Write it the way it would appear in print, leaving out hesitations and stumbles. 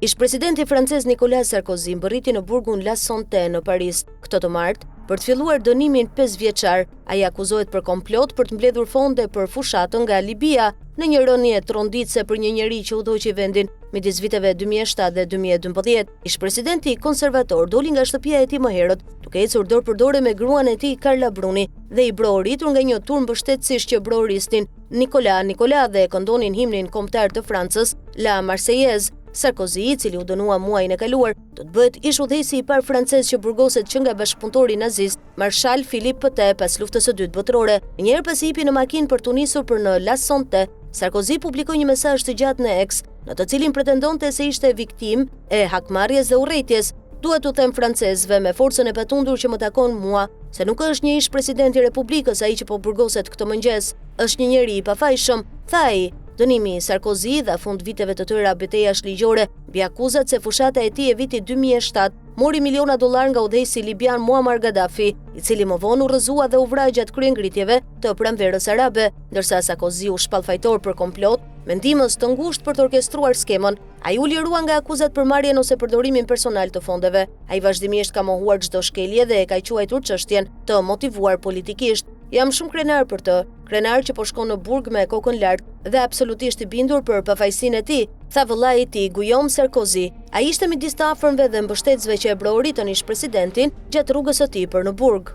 Ish-presidenti francez Nicolas Sarkozy mbërriti në burgun La Santé në Paris këtë të martë për të filluar dënimin 5 vjeçar. Ai akuzohet për komplot për të mbledhur fonde për fushatën nga Libia në një rënje tronditse për një njeri që udhëhoqi vendin midis viteve 2007 dhe 2012. Ish-presidenti konservator doli nga shtëpia e tij më herët, duke ecur dorë për dorë me gruan e tij Carla Bruni dhe i brohuritur nga një turm mbështetësish që brohurisnin Nicolas dhe këndonin himnin kombëtar të Francës, La Marseillaise. Sarkozy, i cili u dënua muajin e kaluar, do të bëhet ish udhëheqësi i parë francez që burgoset që nga bashkëpunëtori nazist, Marshal Philippe Pétain pas luftës së dytë botërore. Një herë pas i hipi në makinë për të nisur për në La Santé, Sarkozy publikoi një mesazh të gjatë në X, në të cilin pretendonte se ishte viktimë e hakmarrjes dhe urrëties. Duhet u them francezëve me forcën e patundur që më takon mua, se nuk është një ish-president i Republikës ai që po burgoset këtë mëngjes, është një njeri i pafajshëm, tha ai. Dënimi i Sarkozy dha fund viteve të tëra betejësh ligjore mbi akuzat se fushata e tij e vitit 2007 mori miliona dollar nga udhëheqësi libian Muammar Gaddafi, i cili më vonë u rrëzua dhe u vrau gjatë kryengritjeve të pranverës arabe, ndërsa Sarkozy u shpall fajtor për komplot, me ndihmës të ngushtë për të orkestruar skemën. Ai u lirua nga akuzat për marrjen ose përdorimin personal të fondeve. Ai vazhdimisht ka mohuar çdo shkelje dhe e ka quajtur çështjen të motivuar politikisht. Jam shumë krenar për të, krenar që po shkon në burg me kokën lart dhe absolutisht i bindur për pafajësinë e tij, tha vëllai i tij Guillaume Sarkozy. Ai ishte midis të afërmve dhe mbështetësve që e brohuritën ish-presidentin gjatë rrugës së tij për në burg.